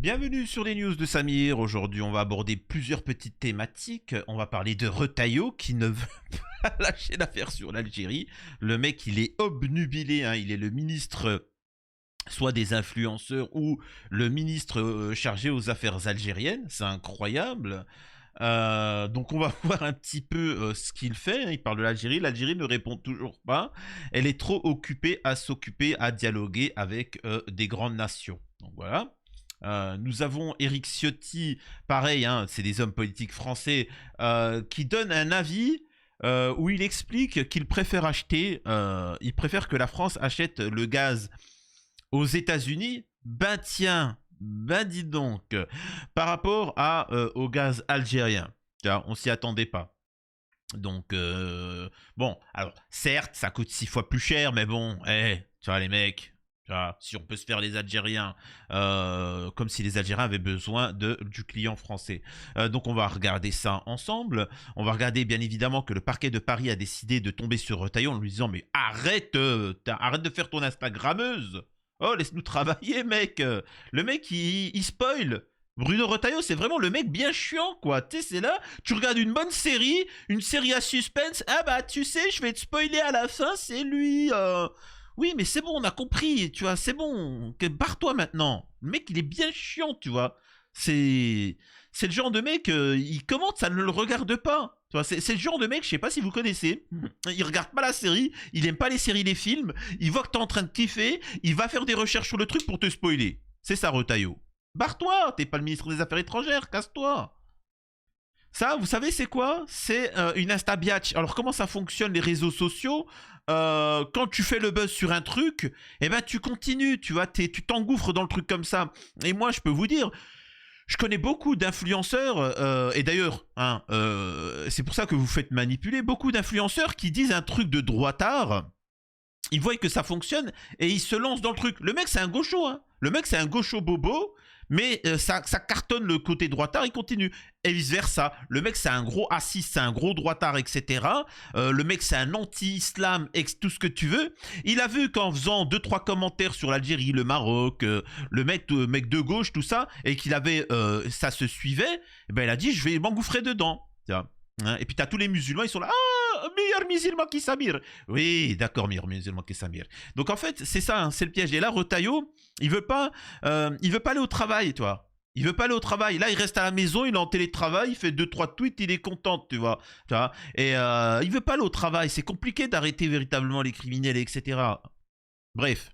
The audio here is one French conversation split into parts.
Bienvenue sur les news de Samir. Aujourd'hui, on va aborder plusieurs petites thématiques. On va parler de Retailleau qui ne veut pas lâcher l'affaire sur l'Algérie. Le mec, il est obnubilé, hein. Il est le ministre soit des influenceurs ou le ministre chargé aux affaires algériennes. C'est incroyable. Donc on va voir un petit peu ce qu'il fait, hein. Il parle de l'Algérie. L'Algérie ne répond toujours pas. Elle est trop occupée à s'occuper, à dialoguer avec des grandes nations. Donc voilà. Nous avons Éric Ciotti, pareil, hein, c'est des hommes politiques français, qui donnent un avis où il explique qu'il préfère il préfère que la France achète le gaz aux États-Unis. Ben tiens, ben dis donc, par rapport au gaz algérien. Tiens, on s'y attendait pas. Donc, bon, alors, certes, ça coûte 6 fois plus cher, mais bon, tu vois, les mecs, tu vois, si on peut se faire les Algériens, comme si les Algériens avaient besoin du client français. Donc, on va regarder ça ensemble. On va regarder, bien évidemment, que le parquet de Paris a décidé de tomber sur Retailleau en lui disant, mais arrête, arrête de faire ton Instagrammeuse. Oh, laisse-nous travailler, mec. Le mec, il spoil. Bruno Retailleau, c'est vraiment le mec bien chiant, quoi. Tu sais, c'est là, tu regardes une série à suspense. Ah bah, tu sais, je vais te spoiler à la fin, c'est lui. Oui, mais c'est bon, on a compris, tu vois, c'est bon. Barre-toi maintenant. Le mec, il est bien chiant, tu vois. C'est le genre de mec, il commente, ça ne le regarde pas. Tu vois, c'est le genre de mec, je sais pas si vous connaissez, il regarde pas la série, il aime pas les séries, les films, il voit que t'es en train de kiffer, il va faire des recherches sur le truc pour te spoiler. C'est ça, Retailleau. Barre-toi, t'es pas le ministre des Affaires étrangères, casse-toi. Ça, vous savez, c'est quoi? C'est une Insta-biatch. Alors, comment ça fonctionne, les réseaux sociaux? Quand tu fais le buzz sur un truc, eh ben, tu continues, tu vois, tu t'engouffres dans le truc comme ça. Et moi, je peux vous dire, je connais beaucoup d'influenceurs, et d'ailleurs, hein, c'est pour ça que vous faites manipuler, beaucoup d'influenceurs qui disent un truc de droitard. Ils voient que ça fonctionne et ils se lancent dans le truc. Le mec, c'est un gaucho, hein. Le mec, c'est un gaucho bobo, mais ça cartonne le côté droitard, il continue. Et vice-versa. Le mec, c'est un gros assis, c'est un gros droitard, etc. Le mec, c'est un anti-islam, tout ce que tu veux. Il a vu qu'en faisant 2-3 commentaires sur l'Algérie, le Maroc, le mec de gauche, tout ça, et qu'il avait, ça se suivait, eh ben, il a dit, je vais m'engouffrer dedans. Hein, et puis t'as tous les musulmans, ils sont là, ah, meilleur musulman qui Samir. Oui, d'accord, meilleur musulman qui Samir. Donc en fait, c'est ça, hein, c'est le piège. Et là, Retailleau, il veut pas aller au travail, tu vois. Il veut pas aller au travail. Là, il reste à la maison, il est en télétravail, il fait 2-3 tweets, il est content, tu vois. Et il veut pas aller au travail. C'est compliqué d'arrêter véritablement les criminels, etc. Bref.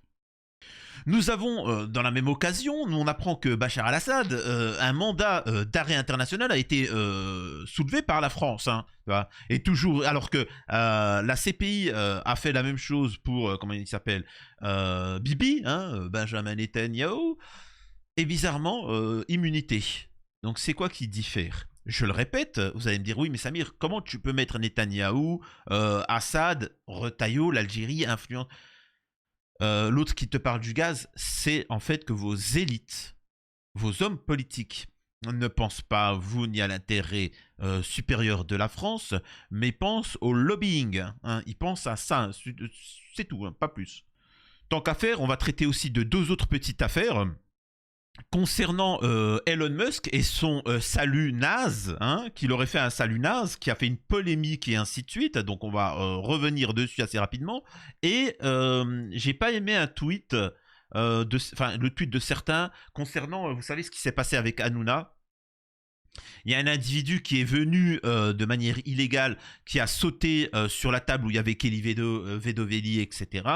Nous avons, dans la même occasion, on apprend que Bachar al-Assad, un mandat d'arrêt international a été soulevé par la France. Hein, tu vois, et toujours, alors que la CPI a fait la même chose pour, comment il s'appelle, Bibi, hein, Benjamin Netanyahu, et bizarrement, immunité. Donc c'est quoi qui diffère? Je le répète, vous allez me dire, oui, mais Samir, comment tu peux mettre Netanyahou, Assad, Retailleau, l'Algérie, influence. L'autre qui te parle du gaz, c'est en fait que vos élites, vos hommes politiques, ne pensent pas à vous ni à l'intérêt supérieur de la France, mais pensent au lobbying. Hein. Ils pensent à ça, c'est tout, hein, pas plus. Tant qu'à faire, on va traiter aussi de deux autres petites affaires. Concernant Elon Musk et son salut naze, hein, qu'il aurait fait un salut naze, qui a fait une polémique et ainsi de suite, donc on va revenir dessus assez rapidement. Et j'ai pas aimé un tweet, le tweet de certains concernant, vous savez ce qui s'est passé avec Hanouna. Il y a un individu qui est venu de manière illégale, qui a sauté sur la table où il y avait Kelly Vedovelli, etc.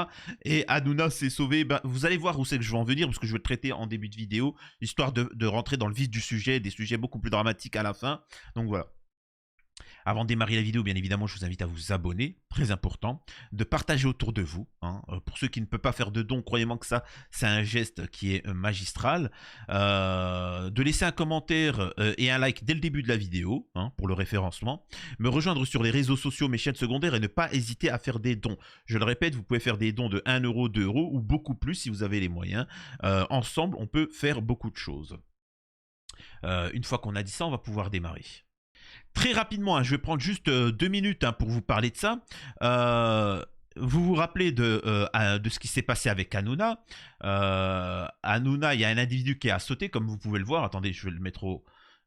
Et Hanouna s'est sauvé. Ben, vous allez voir où c'est que je vais en venir, parce que je vais le traiter en début de vidéo, histoire de rentrer dans le vif du sujet, des sujets beaucoup plus dramatiques à la fin. Donc voilà. Avant de démarrer la vidéo, bien évidemment, je vous invite à vous abonner, très important, de partager autour de vous. Hein. Pour ceux qui ne peuvent pas faire de dons, croyez-moi que ça, c'est un geste qui est magistral. De laisser un commentaire et un like dès le début de la vidéo, hein, pour le référencement. Me rejoindre sur les réseaux sociaux, mes chaînes secondaires, et ne pas hésiter à faire des dons. Je le répète, vous pouvez faire des dons de 1 euro, 2 euros, ou beaucoup plus si vous avez les moyens. Ensemble, on peut faire beaucoup de choses. Une fois qu'on a dit ça, on va pouvoir démarrer. Très rapidement, hein, je vais prendre juste 2 minutes hein, pour vous parler de ça. vous vous rappelez de ce qui s'est passé avec Hanouna. Hanouna, il y a un individu qui a sauté, comme vous pouvez le voir. Attendez, je vais le mettre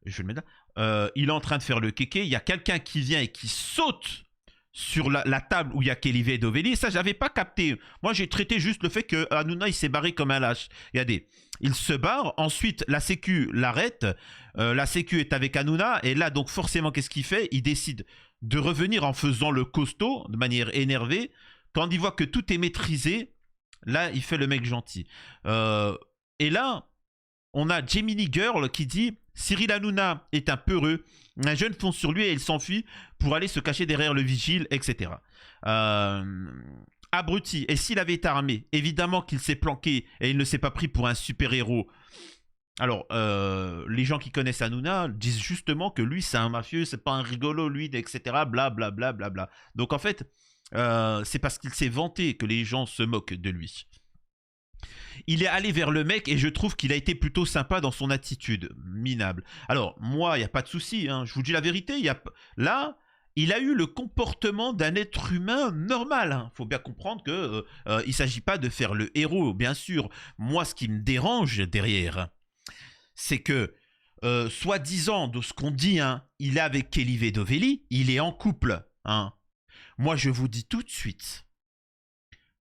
je vais le mettre là. Il est en train de faire le kéké. Il y a quelqu'un qui vient et qui saute sur la table où il y a Kelivé et Dovelli. Ça, j'avais pas capté. Moi, j'ai traité juste le fait que Hanouna, il s'est barré comme un lâche. Regardez, il se barre. Ensuite, la Sécu l'arrête. La Sécu est avec Hanouna. Et là, donc, forcément, qu'est-ce qu'il fait? Il décide de revenir en faisant le costaud, de manière énervée. Quand il voit que tout est maîtrisé, là, il fait le mec gentil. Et là, on a Gemini Girl qui dit « Cyril Hanouna est un peureux. Un jeune fonce sur lui et il s'enfuit pour aller se cacher derrière le vigile, etc. » Abruti. Et s'il avait été armé, évidemment qu'il s'est planqué et il ne s'est pas pris pour un super-héros. Alors, les gens qui connaissent Hanouna disent justement que lui, c'est un mafieux, c'est pas un rigolo, lui, etc. Bla, bla, bla, bla, bla. Donc, en fait, c'est parce qu'il s'est vanté que les gens se moquent de lui. Il est allé vers le mec et je trouve qu'il a été plutôt sympa dans son attitude, minable. Alors, moi, il n'y a pas de souci, hein, je vous dis la vérité, là, il a eu le comportement d'un être humain normal. Hein. Faut bien comprendre que il s'agit pas de faire le héros, bien sûr. Moi, ce qui me dérange derrière, c'est que, soi-disant, de ce qu'on dit, hein, il est avec Kelivé Dovelli, il est en couple. Hein. Moi, je vous dis tout de suite.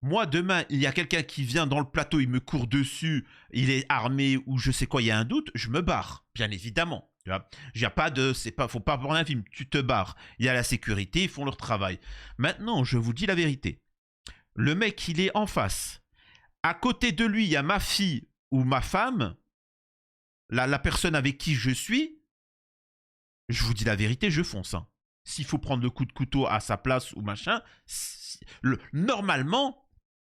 Moi, demain, il y a quelqu'un qui vient dans le plateau, il me court dessus, il est armé ou je sais quoi, il y a un doute, je me barre, bien évidemment. Il n'y a pas de, faut pas prendre un film, tu te barres. Il y a la sécurité, ils font leur travail. Maintenant, je vous dis la vérité. Le mec, il est en face. À côté de lui, il y a ma fille ou ma femme, la personne avec qui je suis. Je vous dis la vérité, je fonce. Hein. S'il faut prendre le coup de couteau à sa place ou machin, normalement,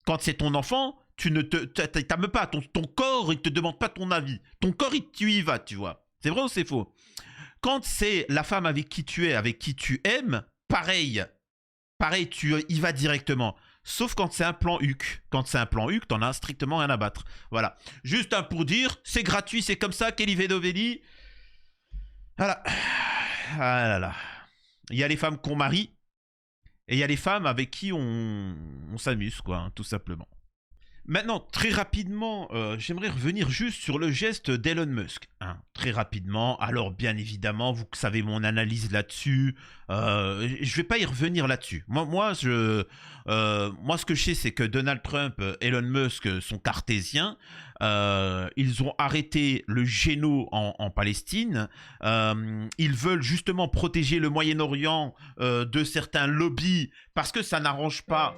quand c'est ton enfant, tu ne t'aimes pas. Ton corps, il ne te demande pas ton avis. Ton corps, tu y vas, tu vois. C'est vrai ou c'est faux? Quand c'est la femme avec qui tu es, avec qui tu aimes, pareil, tu y vas directement. Sauf quand c'est un plan HUC. Quand c'est un plan HUC, t'en as strictement rien à battre. Voilà. Juste un pour dire, c'est gratuit, c'est comme ça, Kelivé Dovelli. Voilà. Ah là là. Il y a les femmes qu'on marie. Et il y a les femmes avec qui on s'amuse, quoi, hein, tout simplement. Maintenant, très rapidement, j'aimerais revenir juste sur le geste d'Elon Musk. Hein, très rapidement. Alors, bien évidemment, vous savez mon analyse là-dessus. Je ne vais pas y revenir là-dessus. Moi, ce que je sais, c'est que Donald Trump, Elon Musk sont cartésiens. Ils ont arrêté le géno en Palestine. Ils veulent justement protéger le Moyen-Orient de certains lobbies parce que ça n'arrange pas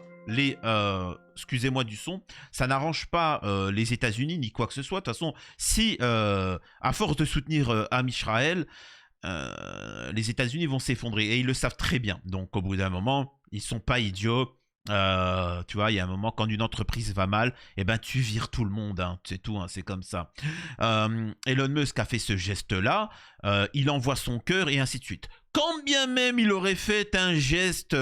excusez-moi du son, ça n'arrange pas les États-Unis ni quoi que ce soit. De toute façon, si à force de soutenir Israël, les États-Unis vont s'effondrer et ils le savent très bien. Donc au bout d'un moment, ils sont pas idiots. Tu vois, il y a un moment quand une entreprise va mal, eh ben tu vires tout le monde, hein, c'est tout, hein, c'est comme ça. Elon Musk a fait ce geste-là, il envoie son cœur et ainsi de suite. Quand bien même il aurait fait un geste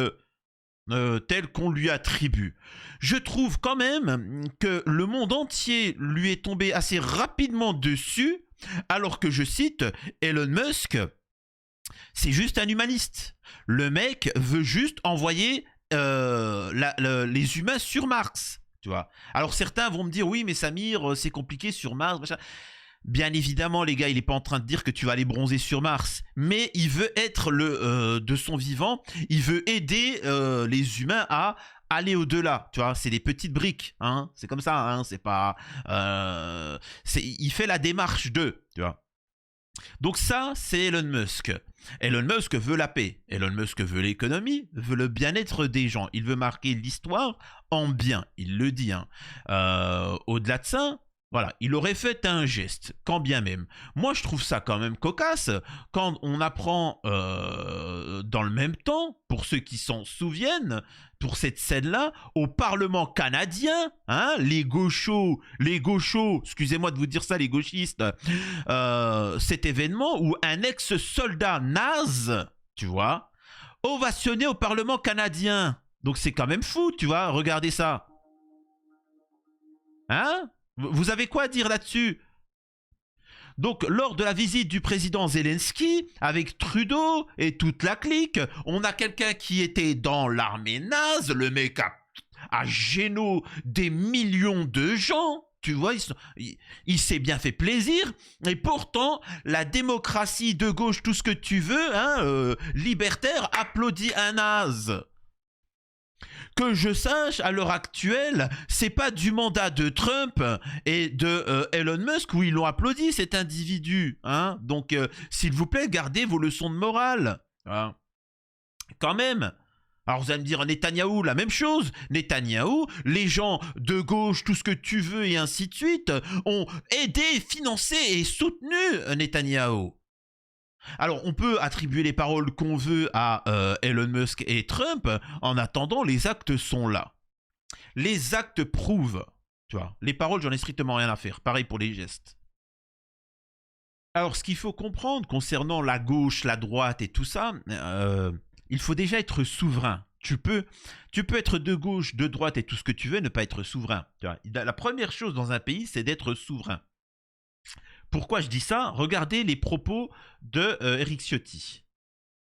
tel qu'on lui attribue. Je trouve quand même que le monde entier lui est tombé assez rapidement dessus, alors que je cite, Elon Musk, c'est juste un humaniste. Le mec veut juste envoyer les humains sur Mars, tu vois. Alors certains vont me dire, oui mais Samir, c'est compliqué sur Mars, machin. Bien évidemment, les gars, il n'est pas en train de dire que tu vas aller bronzer sur Mars. Mais il veut être de son vivant, il veut aider les humains à aller au-delà. Tu vois, c'est des petites briques. Hein, c'est comme ça, hein, c'est pas... il fait la démarche d'eux, tu vois. Donc ça, c'est Elon Musk. Elon Musk veut la paix. Elon Musk veut l'économie, veut le bien-être des gens. Il veut marquer l'histoire en bien, il le dit. Hein. Au-delà de ça... Voilà, il aurait fait un geste, quand bien même. Moi, je trouve ça quand même cocasse quand on apprend dans le même temps, pour ceux qui s'en souviennent, pour cette scène-là, au Parlement canadien, hein, les gauchos, excusez-moi de vous dire ça, les gauchistes, cet événement où un ex-soldat naze, tu vois, ovationné au Parlement canadien. Donc c'est quand même fou, tu vois, regardez ça. Hein ? Vous avez quoi à dire là-dessus? Donc, lors de la visite du président Zelensky, avec Trudeau et toute la clique, on a quelqu'un qui était dans l'armée naze, le mec a à Géno des millions de gens. Tu vois, il s'est bien fait plaisir. Et pourtant, la démocratie de gauche, tout ce que tu veux, hein, libertaire, applaudit un naze. Que je sache, à l'heure actuelle, c'est pas du mandat de Trump et de Elon Musk où ils l'ont applaudi, cet individu. Hein. Donc, s'il vous plaît, gardez vos leçons de morale. Hein. Quand même. Alors vous allez me dire, Netanyahou, la même chose. Netanyahou, les gens de gauche, tout ce que tu veux et ainsi de suite, ont aidé, financé et soutenu Netanyahou. Alors, on peut attribuer les paroles qu'on veut à Elon Musk et Trump. En attendant, les actes sont là. Les actes prouvent. Tu vois, les paroles, j'en ai strictement rien à faire. Pareil pour les gestes. Alors, ce qu'il faut comprendre concernant la gauche, la droite et tout ça, il faut déjà être souverain. Tu peux être de gauche, de droite et tout ce que tu veux, ne pas être souverain. Tu vois, la première chose dans un pays, c'est d'être souverain. Pourquoi je dis ça? Regardez les propos de Éric Ciotti.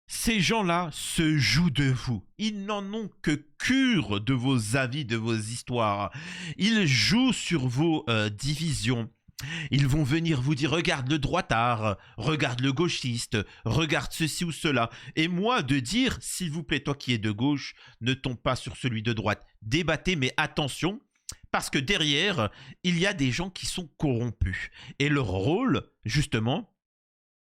Ces gens-là se jouent de vous. Ils n'en ont que cure de vos avis, de vos histoires. Ils jouent sur vos divisions. Ils vont venir vous dire, regarde le droitard, regarde le gauchiste, regarde ceci ou cela. Et moi de dire, s'il vous plaît, toi qui es de gauche, ne tombe pas sur celui de droite. Débattez, mais attention. Parce que derrière, il y a des gens qui sont corrompus. Et leur rôle, justement,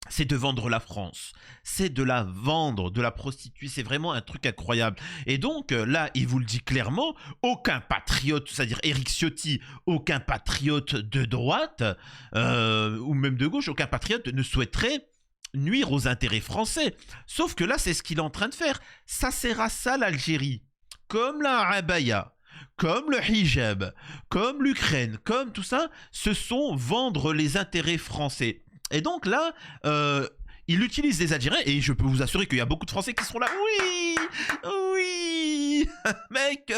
c'est de vendre la France. C'est de la vendre, de la prostituer. C'est vraiment un truc incroyable. Et donc, là, il vous le dit clairement, aucun patriote, c'est-à-dire Éric Ciotti, aucun patriote de droite, ou même de gauche, aucun patriote ne souhaiterait nuire aux intérêts français. Sauf que là, c'est ce qu'il est en train de faire. Ça sert à ça, l'Algérie. Comme la abaya. Comme le hijab, comme l'Ukraine, comme tout ça, ce sont vendre les intérêts français. Et donc là, il utilise les Algériens, et je peux vous assurer qu'il y a beaucoup de Français qui seront là. Oui, oui, mec,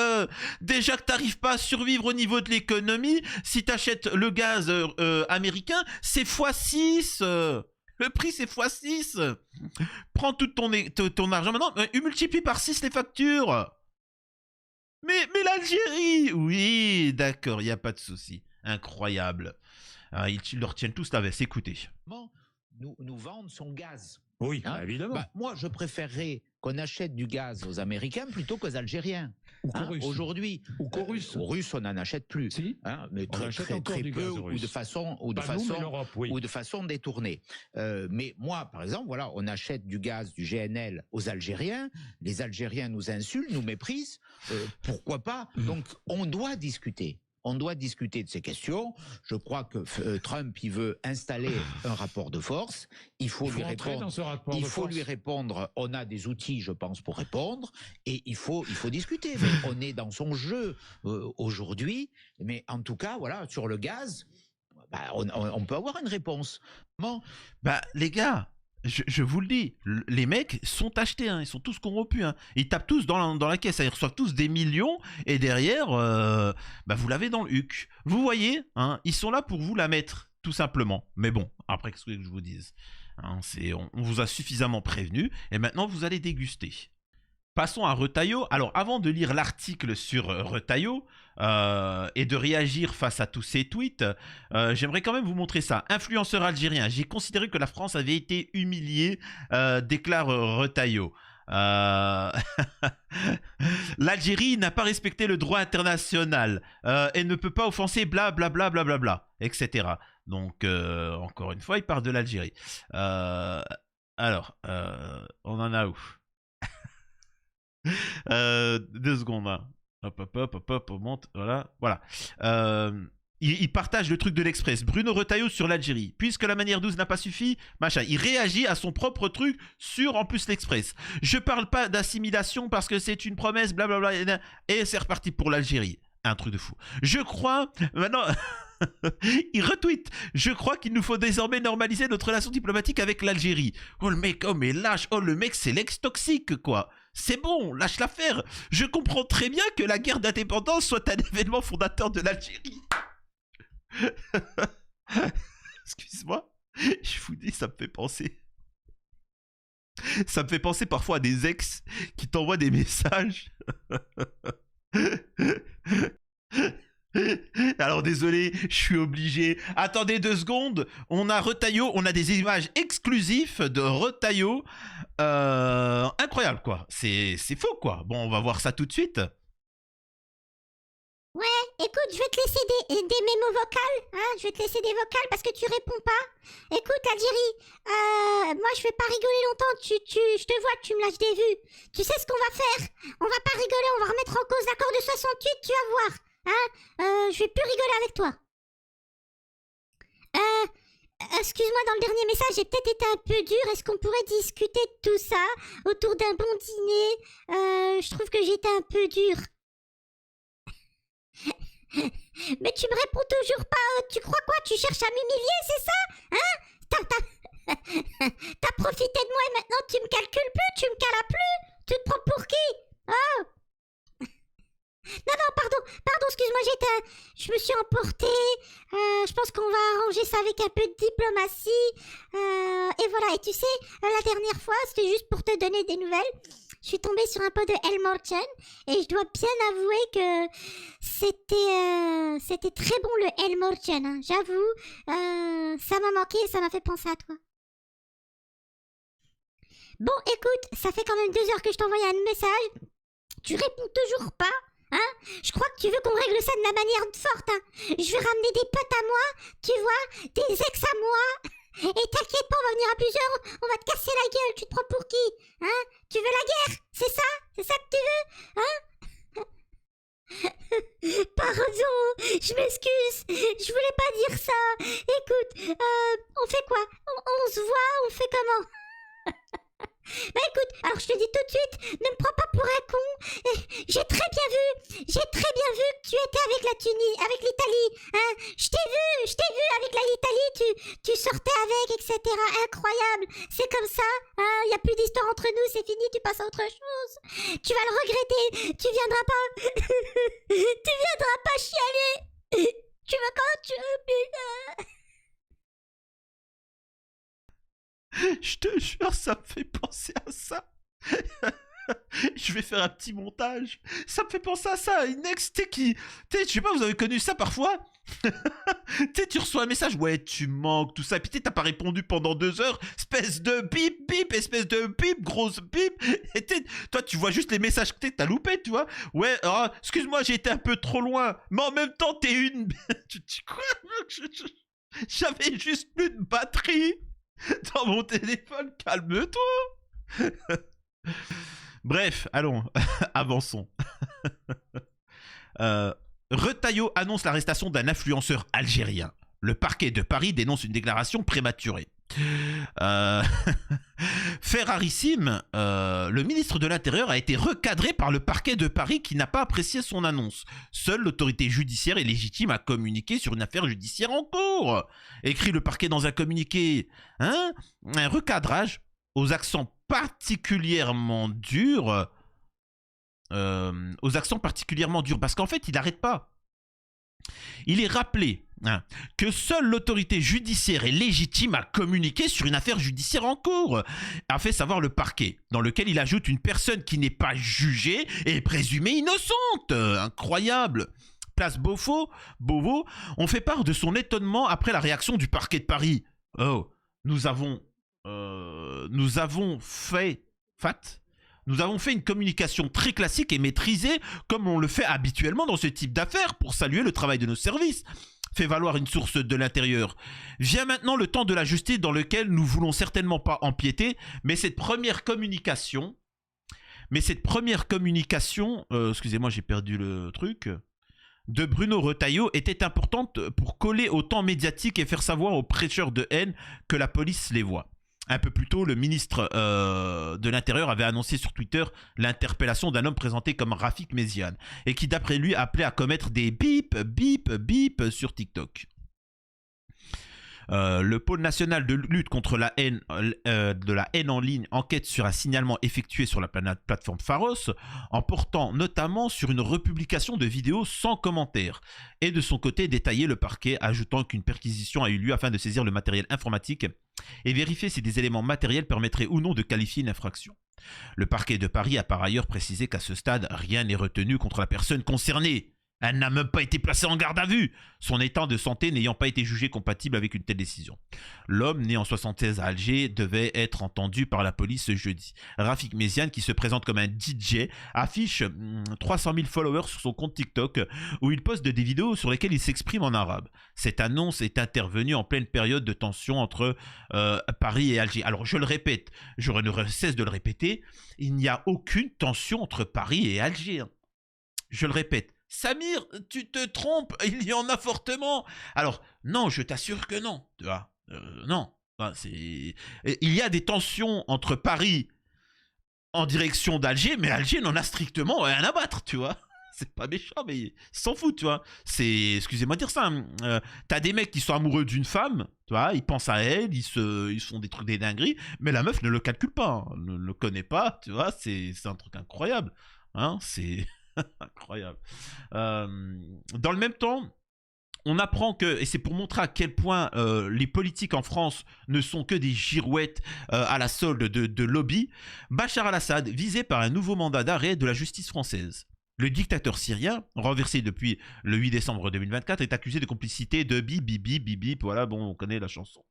déjà que t'arrives pas à survivre au niveau de l'économie, si t'achètes le gaz américain, c'est x6. Le prix, c'est x6. Prends tout ton argent maintenant, multiplie par 6 les factures. Mais l'Algérie, oui, d'accord, il n'y a pas de souci. Incroyable. Ils leur tiennent tous la veste, écoutez. Nous vendre son gaz. Oui, hein, évidemment. Moi, je préférerais qu'on achète du gaz aux Américains plutôt qu'aux Algériens. Ou qu'aux Russes. Aujourd'hui, aux Russes, on n'en achète plus. Si. Hein, mais on achète encore très du peu, gaz aux ou de façon, ou de façon détournée. Mais moi, par exemple, voilà, on achète du gaz, du GNL aux Algériens. Les Algériens nous insultent, nous méprisent. Pourquoi pas? Donc, on doit discuter. On doit discuter de ces questions. Je crois que Trump, il veut installer un rapport de force. Il faut lui répondre. On a des outils, je pense, pour répondre. Et il faut discuter. Mais on est dans son jeu aujourd'hui. Mais en tout cas, voilà, sur le gaz, on peut avoir une réponse. Bon. Les gars, je vous le dis, les mecs sont achetés, hein, ils sont tous corrompus. Hein. Ils tapent tous dans la caisse, ils reçoivent tous des millions, et derrière, vous l'avez dans le huc. Vous voyez, hein, ils sont là pour vous la mettre, tout simplement. Mais bon, après, qu'est-ce que je vous dise, hein, on vous a suffisamment prévenu, et maintenant vous allez déguster. Passons à Retailleau. Alors, avant de lire l'article sur Retailleau et de réagir face à tous ces tweets, j'aimerais quand même vous montrer ça. Influenceur algérien, j'ai considéré que la France avait été humiliée, déclare Retailleau. L'Algérie n'a pas respecté le droit international et ne peut pas offenser blablabla, etc. Donc, encore une fois, il parle de l'Algérie. Alors, on en a où? 2 secondes. Hein. Hop, on monte. Voilà. Il partage le truc de l'Express. Bruno Retailleau sur l'Algérie. Puisque la manière douce n'a pas suffi, machin. Il réagit à son propre truc sur, en plus, l'Express. Je parle pas d'assimilation parce que c'est une promesse, blablabla. Et c'est reparti pour l'Algérie. Un truc de fou. Je crois... Maintenant... Il retweet. Je crois qu'il nous faut désormais normaliser notre relation diplomatique avec l'Algérie. Oh le mec, oh mais lâche. Oh le mec, c'est l'ex-toxique quoi. C'est bon, lâche l'affaire. Je comprends très bien que la guerre d'indépendance soit un événement fondateur de l'Algérie. Excuse-moi. Je vous dis, ça me fait penser. Ça me fait penser parfois à des ex qui t'envoient des messages. Attends, désolé, je suis obligé. Attendez 2 secondes. On a Retailleau, on a des images exclusives de Retailleau. Incroyable, quoi. C'est faux, quoi. Bon, on va voir ça tout de suite. Ouais, écoute, je vais te laisser des mémos vocales, hein, je vais te laisser des vocales parce que tu réponds pas. Écoute, Algérie, moi je vais pas rigoler longtemps, je te vois que tu me lâches des vues. Tu sais ce qu'on va faire? On va pas rigoler, on va remettre en cause l'accord de 68, tu vas voir. Hein, je vais plus rigoler avec toi. Excuse-moi, dans le dernier message, j'ai peut-être été un peu dur. Est-ce qu'on pourrait discuter de tout ça autour d'un bon dîner? Je trouve que j'étais un peu dur. Mais tu me réponds toujours pas. Tu crois quoi? Tu cherches à m'humilier, c'est ça? Hein? T'as profité de moi et maintenant tu me calcules plus, tu me calas plus. Tu te prends pour qui? Oh. Non, pardon, excuse-moi, je me suis emportée. Je pense qu'on va arranger ça avec un peu de diplomatie. Et voilà, et tu sais, la dernière fois, c'était juste pour te donner des nouvelles. Je suis tombée sur un pot de El Morchen et je dois bien avouer que c'était très bon le El Morchen, hein. J'avoue, ça m'a manqué et ça m'a fait penser à toi. Bon, écoute, ça fait quand même 2 heures que je t'envoie un message. Tu réponds toujours pas, hein? Je crois que tu veux qu'on règle ça de la manière forte, hein. Je vais ramener des potes à moi, tu vois, des ex à moi. Et t'inquiète pas, on va venir à plusieurs, on va te casser la gueule, tu te prends pour qui? Hein? Tu veux la guerre? C'est ça? C'est ça que tu veux? Hein? Pardon, je m'excuse, je voulais pas dire ça. Écoute, on fait quoi? On se voit, on fait comment? Bah écoute, alors je te dis tout de suite, ne me prends pas pour un con. J'ai très bien vu que tu étais avec la Tunisie, avec l'Italie. Hein? Je t'ai vu avec l'Italie, tu sortais avec, etc. Incroyable, c'est comme ça. Hein? Y a plus d'histoire entre nous, c'est fini, tu passes à autre chose. Tu vas le regretter, tu viendras pas, tu viendras pas chialer. Tu veux quand tu veux, Je te jure, ça me fait penser à ça. Je vais faire un petit montage. Ça me fait penser à ça. Une ex, tu sais, qui... Tu sais, je sais pas, vous avez connu ça parfois? Tu sais, tu reçois un message, ouais, tu manques, tout ça. Et puis tu sais, t'as pas répondu pendant 2 heures. Espèce de bip, bip, espèce de bip, grosse bip. Et toi, tu vois juste les messages que t'as loupé, tu vois. Ouais, excuse-moi, j'ai été un peu trop loin. Mais en même temps, t'es une... Tu quoi? J'avais juste plus de batterie dans mon téléphone, calme-toi. Bref, allons, avançons. Retailleau annonce l'arrestation d'un influenceur algérien. Le parquet de Paris dénonce une déclaration prématurée. Fait rarissime, le ministre de l'Intérieur a été recadré par le parquet de Paris qui n'a pas apprécié son annonce. Seule l'autorité judiciaire est légitime à communiquer sur une affaire judiciaire en cours. Écrit le parquet dans un communiqué. Hein? Un recadrage aux accents particulièrement durs. Parce qu'en fait, il n'arrête pas. Il est rappelé que seule l'autorité judiciaire est légitime à communiquer sur une affaire judiciaire en cours, a fait savoir le parquet, dans lequel il ajoute une personne qui n'est pas jugée et présumée innocente. Incroyable. Place Beauvau, on fait part de son étonnement après la réaction du parquet de Paris. Oh, nous avons fait une communication très classique et maîtrisée, comme on le fait habituellement dans ce type d'affaires, pour saluer le travail de nos services, fait valoir une source de l'Intérieur. Vient maintenant le temps de la justice dans lequel nous voulons certainement pas empiéter, mais cette première communication, excusez-moi, j'ai perdu le truc, de Bruno Retailleau était importante pour coller au temps médiatique et faire savoir aux prêcheurs de haine que la police les voit. Un peu plus tôt, le ministre de l'Intérieur avait annoncé sur Twitter l'interpellation d'un homme présenté comme Rafik Méziane et qui, d'après lui, appelait à commettre des bip, bip, bip sur TikTok. Le pôle national de lutte contre la haine, en ligne enquête sur un signalement effectué sur la plateforme Pharos en portant notamment sur une republication de vidéos sans commentaire. Et de son côté, détaillé le parquet, ajoutant qu'une perquisition a eu lieu afin de saisir le matériel informatique et vérifier si des éléments matériels permettraient ou non de qualifier une infraction. Le parquet de Paris a par ailleurs précisé qu'à ce stade, rien n'est retenu contre la personne concernée. Elle n'a même pas été placée en garde à vue, son état de santé n'ayant pas été jugé compatible avec une telle décision. L'homme, né en 76 à Alger, devait être entendu par la police ce jeudi. Rafik Méziane, qui se présente comme un DJ, affiche 300 000 followers sur son compte TikTok, où il poste des vidéos sur lesquelles il s'exprime en arabe. Cette annonce est intervenue en pleine période de tension entre Paris et Alger. Alors je le répète, je ne cesse de le répéter, il n'y a aucune tension entre Paris et Alger. Je le répète. Samir, tu te trompes, il y en a fortement. Alors, non, je t'assure que non, tu vois. Non, enfin, il y a des tensions entre Paris en direction d'Alger, mais Alger n'en a strictement rien à battre, tu vois. C'est pas méchant, mais ils s'en foutent, tu vois. Excusez-moi de dire ça, t'as des mecs qui sont amoureux d'une femme, tu vois, ils pensent à elle, ils font des trucs, des dingueries, mais la meuf ne le calcule pas, hein, ne le connaît pas, tu vois, c'est un truc incroyable, hein, c'est... incroyable. Dans le même temps, on apprend que, et c'est pour montrer à quel point les politiques en France ne sont que des girouettes à la solde de lobby, Bachar al-Assad, visé par un nouveau mandat d'arrêt de la justice française. Le dictateur syrien, renversé depuis le 8 décembre 2024, est accusé de complicité de bibi, voilà, bon, on connaît la chanson.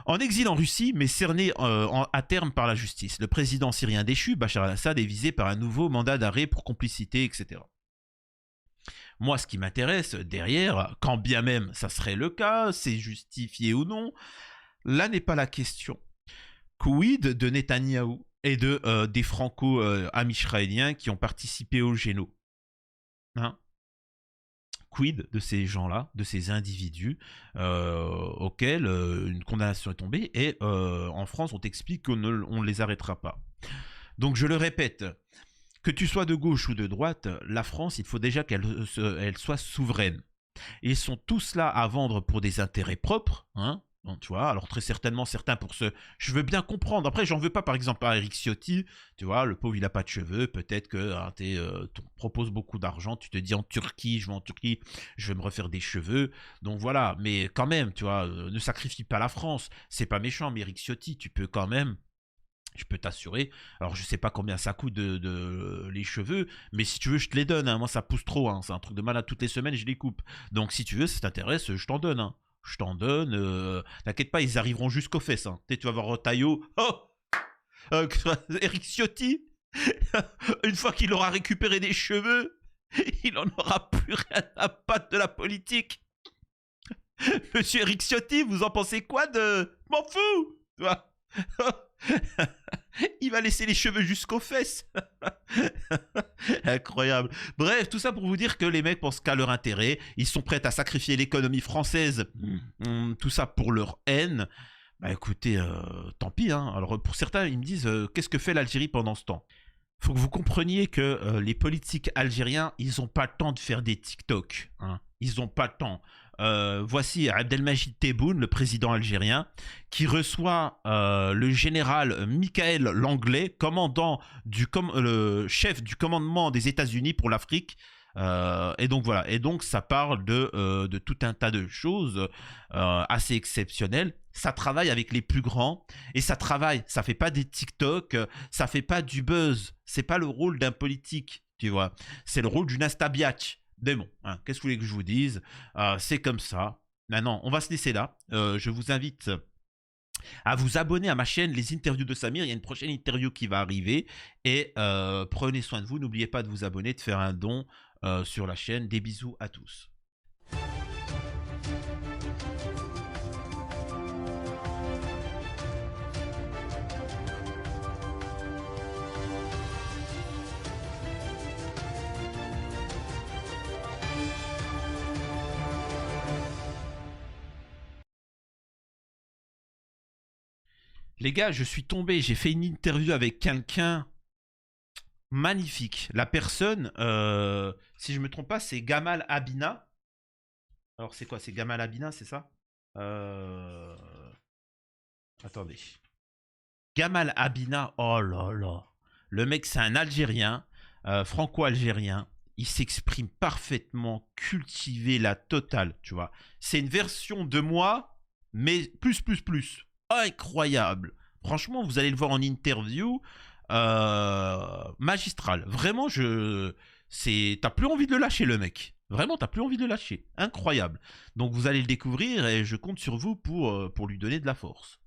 En exil en Russie, mais cerné à terme par la justice, le président syrien déchu, Bachar al-Assad, est visé par un nouveau mandat d'arrêt pour complicité, etc. Moi, ce qui m'intéresse derrière, quand bien même ça serait le cas, c'est justifié ou non, là n'est pas la question. Quid de Netanyahou et des franco-amis-israéliens qui ont participé au géno, hein? Quid de ces gens-là, de ces individus auxquels une condamnation est tombée et en France on t'explique qu'on ne les arrêtera pas. Donc je le répète, que tu sois de gauche ou de droite, la France, il faut déjà qu'elle soit souveraine. Ils sont tous là à vendre pour des intérêts propres, hein. Donc, tu vois, alors très certainement certains pour ce... Je veux bien comprendre. Après, j'en veux pas par exemple à Eric Ciotti. Tu vois, le pauvre, il a pas de cheveux. Peut-être que hein, tu proposes beaucoup d'argent. Tu te dis en Turquie, je vais en Turquie, je vais me refaire des cheveux. Donc voilà, mais quand même, tu vois, ne sacrifie pas la France. C'est pas méchant, mais Eric Ciotti, tu peux quand même... Je peux t'assurer. Alors, je sais pas combien ça coûte les cheveux, mais si tu veux, je te les donne. Hein. Moi, ça pousse trop. Hein. C'est un truc de malade. Toutes les semaines, je les coupe. Donc, si tu veux, si ça t'intéresse, je t'en donne. Hein. Je t'en donne. T'inquiète pas, ils arriveront jusqu'aux fesses. Hein. Tu vas voir Retailleau. Oh Eric Ciotti, une fois qu'il aura récupéré des cheveux, il en aura plus rien à battre de la politique. Monsieur Eric Ciotti, vous en pensez quoi de... M'en fous, tu vois. Il va laisser les cheveux jusqu'aux fesses. Incroyable. Bref, tout ça pour vous dire que les mecs pensent qu'à leur intérêt. Ils sont prêts à sacrifier l'économie française. Tout ça pour leur haine. Bah écoutez, tant pis. Hein. Alors pour certains, ils me disent qu'est-ce que fait l'Algérie pendant ce temps? Faut que vous compreniez que les politiques algériens, ils n'ont pas le temps de faire des TikTok. Hein. Ils n'ont pas le temps. Voici Abdelmajid Tebboune, le président algérien, qui reçoit le général Michael Langlais, le chef du commandement des États-Unis pour l'Afrique. Et donc voilà. Et donc ça parle de tout un tas de choses assez exceptionnelles. Ça travaille avec les plus grands et ça fait pas des TikTok, ça fait pas du buzz. C'est pas le rôle d'un politique, tu vois. C'est le rôle d'une Astabiach. Mais bon, hein, qu'est-ce que vous voulez que je vous dise? C'est comme ça. Maintenant, on va se laisser là. Je vous invite à vous abonner à ma chaîne Les Interviews de Samir. Il y a une prochaine interview qui va arriver. Et prenez soin de vous. N'oubliez pas de vous abonner, de faire un don sur la chaîne. Des bisous à tous. Les gars, je suis tombé, j'ai fait une interview avec quelqu'un magnifique. La personne, si je me trompe pas, c'est Gamal Abina. Alors c'est quoi? C'est Gamal Abina, c'est ça? Attendez. Gamal Abina, oh là là. Le mec, c'est un Algérien, franco-algérien. Il s'exprime parfaitement, cultivé, la totale, tu vois. C'est une version de moi, mais plus. Incroyable. Franchement, vous allez le voir en interview. Magistral. Vraiment, T'as plus envie de le lâcher, le mec. Vraiment, t'as plus envie de le lâcher. Incroyable. Donc vous allez le découvrir et je compte sur vous pour lui donner de la force.